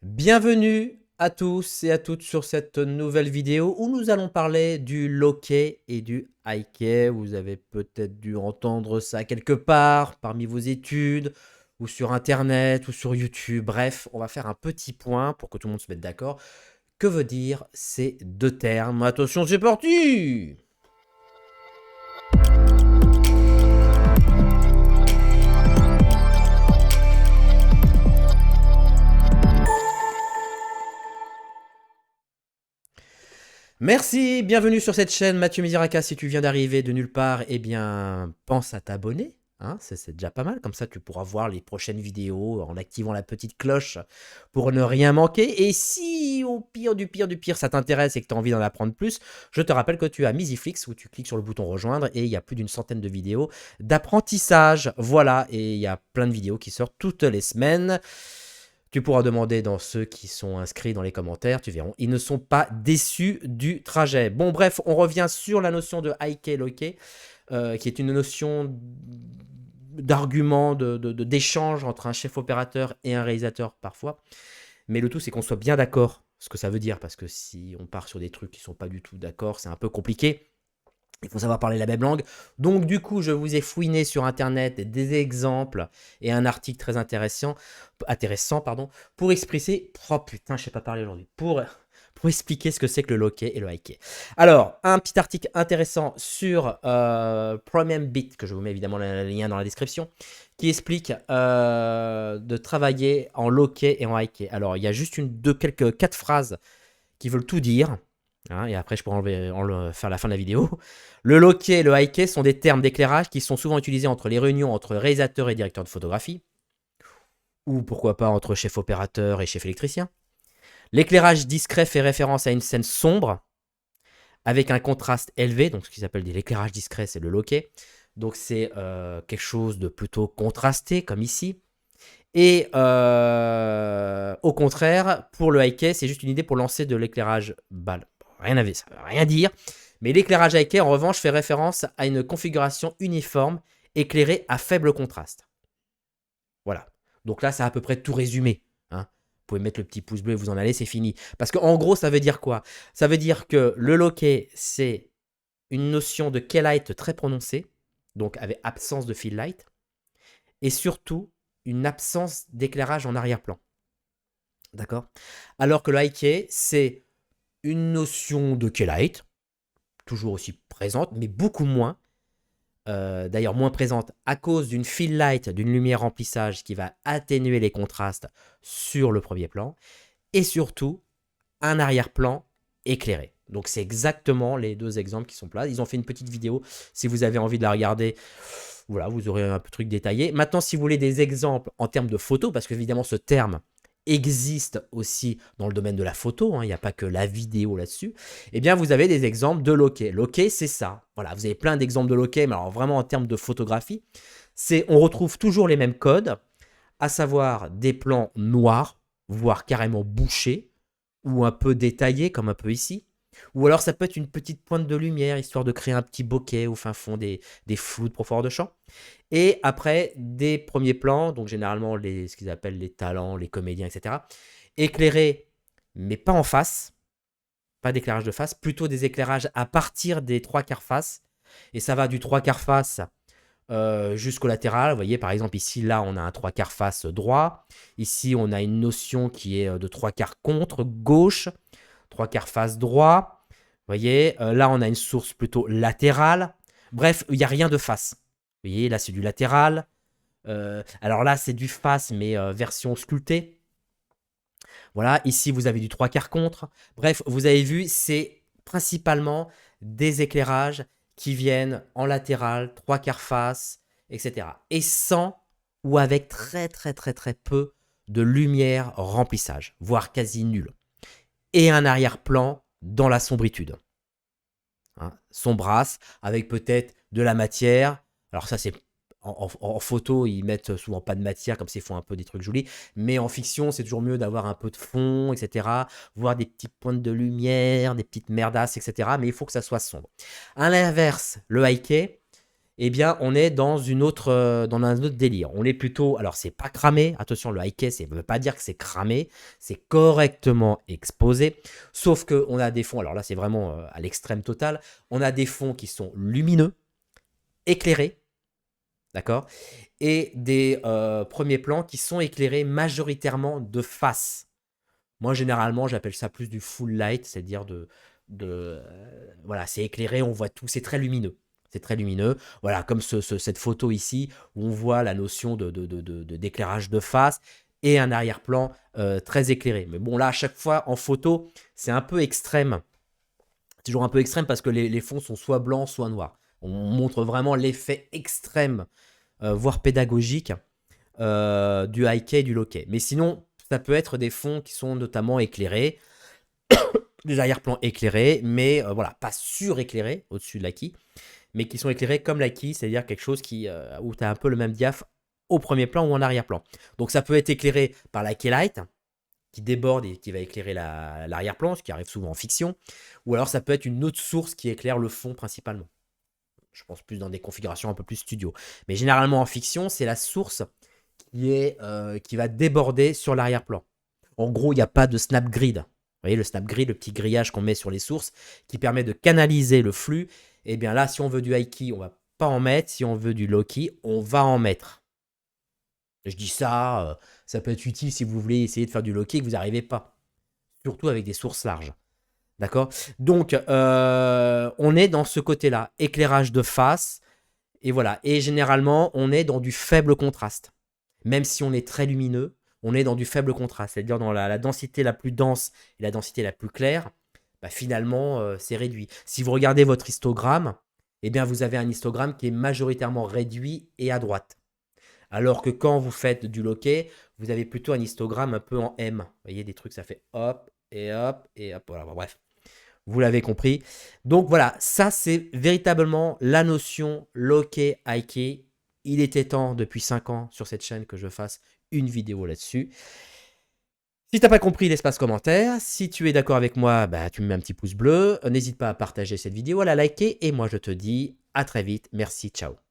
Bienvenue à tous et à toutes sur cette nouvelle vidéo où nous allons parler du low-key et du high-key. Vous avez peut-être dû entendre ça quelque part parmi vos études ou sur internet ou sur YouTube. Bref, on va faire un petit point pour que tout le monde se mette d'accord. Que veut dire ces deux termes? Attention, c'est parti! Merci, bienvenue sur cette chaîne, Mathieu Misiraka. Si tu viens d'arriver de nulle part, eh bien, pense à t'abonner. Hein, c'est déjà pas mal, comme ça tu pourras voir les prochaines vidéos en activant la petite cloche pour ne rien manquer. Et si au pire du pire du pire ça t'intéresse et que tu as envie d'en apprendre plus, je te rappelle que tu as Misiflix où tu cliques sur le bouton rejoindre et il y a plus d'une centaine de vidéos d'apprentissage. Voilà, et il y a plein de vidéos qui sortent toutes les semaines. Tu pourras demander dans ceux qui sont inscrits dans les commentaires, tu verras, ils ne sont pas déçus du trajet. Bon bref, on revient sur la notion de high-key, low-key, qui est une notion d'argument, d'échange entre un chef opérateur et un réalisateur parfois. Mais le tout, c'est qu'on soit bien d'accord ce que ça veut dire, parce que si on part sur des trucs qui ne sont pas du tout d'accord, c'est un peu compliqué. Il faut savoir parler la même langue. Donc du coup, je vous ai fouiné sur Internet des exemples et un article très intéressant pour expliquer... Oh putain, je sais pas parler aujourd'hui. Pour expliquer ce que c'est que le low-key et le high-key. Alors, un petit article intéressant sur Premium Beat, que je vous mets évidemment le lien dans la description, qui explique de travailler en low-key et en high-key. Alors, il y a juste quelques 4 phrases qui veulent tout dire. Hein, et après, je pourrais faire la fin de la vidéo. Le low-key et le high-key sont des termes d'éclairage qui sont souvent utilisés entre les réunions entre réalisateurs et directeurs de photographie, ou pourquoi pas entre chef opérateur et chef électricien. L'éclairage discret fait référence à une scène sombre, avec un contraste élevé, donc ce qu'ils appellent l'éclairage discret, c'est le low-key. Donc c'est quelque chose de plutôt contrasté, comme ici. Et au contraire, pour le high-key, c'est juste une idée pour lancer de l'éclairage balle. Ça veut rien dire. Mais l'éclairage high-key, en revanche, fait référence à une configuration uniforme, éclairée à faible contraste. Voilà. Donc là, ça a à peu près tout résumé. Hein. Vous pouvez mettre le petit pouce bleu et vous en allez, c'est fini. Parce qu'en gros, ça veut dire quoi? Ça veut dire que le low-key, c'est une notion de key light très prononcée, donc avec absence de fill light, et surtout une absence d'éclairage en arrière-plan. D'accord? Alors que le high-key, c'est une notion de key light, toujours aussi présente, mais beaucoup moins. D'ailleurs, moins présente à cause d'une fill light, d'une lumière remplissage qui va atténuer les contrastes sur le premier plan. Et surtout, un arrière-plan éclairé. Donc, c'est exactement les deux exemples qui sont là. Ils ont fait une petite vidéo. Si vous avez envie de la regarder, voilà, vous aurez un peu de truc détaillé. Maintenant, si vous voulez des exemples en termes de photos, parce qu'évidemment, ce terme existe aussi dans le domaine de la photo, hein, il n'y a pas que la vidéo là-dessus, eh bien vous avez des exemples de low-key. Low-key, c'est ça. Voilà, vous avez plein d'exemples de low-key, mais alors vraiment en termes de photographie, on retrouve toujours les mêmes codes, à savoir des plans noirs, voire carrément bouchés, ou un peu détaillés, comme un peu ici. Ou alors ça peut être une petite pointe de lumière, histoire de créer un petit bokeh au fin fond des flous de profondeur de champ. Et après, des premiers plans, donc généralement ce qu'ils appellent les talents, les comédiens, etc. Éclairés, mais pas en face, pas d'éclairage de face, plutôt des éclairages à partir des 3/4 face. Et ça va du 3/4 face jusqu'au latéral. Vous voyez, par exemple, ici, là, on a un 3/4 face droit. Ici, on a une notion qui est de 3/4 contre gauche, 3/4 face droit. Vous voyez, là, on a une source plutôt latérale. Bref, il n'y a rien de face. Vous voyez, là, c'est du latéral. Alors là, c'est du face, mais version sculptée. Voilà, ici, vous avez du 3/4 contre. Bref, vous avez vu, c'est principalement des éclairages qui viennent en latéral, 3/4 face, etc. Et sans ou avec très, très, très, très peu de lumière remplissage, voire quasi nul. Et un arrière-plan dans la sombritude. Hein, sombrasse, avec peut-être de la matière. Alors ça, c'est en photo, ils mettent souvent pas de matière, comme s'ils font un peu des trucs jolis. Mais en fiction, c'est toujours mieux d'avoir un peu de fond, etc. Voir des petites pointes de lumière, des petites merdasses, etc. Mais il faut que ça soit sombre. À l'inverse, le high-key, eh bien, on est dans un autre délire. On est plutôt, alors c'est pas cramé, attention, le high case, ça ne veut pas dire que c'est cramé, c'est correctement exposé, sauf qu'on a des fonds, alors là c'est vraiment à l'extrême total, on a des fonds qui sont lumineux, éclairés, d'accord, et des premiers plans qui sont éclairés majoritairement de face. Moi, généralement, j'appelle ça plus du full light, c'est-à-dire voilà, c'est éclairé, on voit tout, c'est très lumineux. C'est très lumineux. Voilà, comme cette photo ici, où on voit la notion d'éclairage de face et un arrière-plan très éclairé. Mais bon, là, à chaque fois, en photo, c'est un peu extrême. C'est toujours un peu extrême parce que les fonds sont soit blancs, soit noirs. On montre vraiment l'effet extrême, voire pédagogique, du high-key et du low-key. Mais sinon, ça peut être des fonds qui sont notamment éclairés, des arrière-plans éclairés, mais voilà, pas suréclairés au-dessus de l'acquis, mais qui sont éclairés comme l'acquis, c'est-à-dire quelque chose où tu as un peu le même diaph au premier plan ou en arrière-plan. Donc ça peut être éclairé par la keylight, qui déborde et qui va éclairer l'arrière-plan, ce qui arrive souvent en fiction, ou alors ça peut être une autre source qui éclaire le fond principalement. Je pense plus dans des configurations un peu plus studio. Mais généralement en fiction, c'est la source qui va déborder sur l'arrière-plan. En gros, il n'y a pas de snap grid. Vous voyez le snap grid, le petit grillage qu'on met sur les sources, qui permet de canaliser le flux. Et bien là, si on veut du high key, on va pas en mettre. Si on veut du low key, on va en mettre. Je dis ça, ça peut être utile si vous voulez essayer de faire du low key et que vous n'arrivez pas. Surtout avec des sources larges. D'accord? Donc, on est dans ce côté-là. Éclairage de face. Et voilà. Et généralement, on est dans du faible contraste. Même si on est très lumineux, on est dans du faible contraste. C'est-à-dire dans la densité la plus dense et la densité la plus claire, bah finalement, c'est réduit. Si vous regardez votre histogramme, eh bien, vous avez un histogramme qui est majoritairement réduit et à droite. Alors que quand vous faites du low-key, vous avez plutôt un histogramme un peu en M. Vous voyez, des trucs, ça fait hop, et hop, et hop. Voilà, bref, vous l'avez compris. Donc voilà, ça c'est véritablement la notion low-key, high-key. Il était temps depuis 5 ans sur cette chaîne que je fasse une vidéo là-dessus. Si tu n'as pas compris, laisse-moi commentaire. Si tu es d'accord avec moi, bah, tu me mets un petit pouce bleu. N'hésite pas à partager cette vidéo, à la liker. Et moi, je te dis à très vite. Merci, ciao.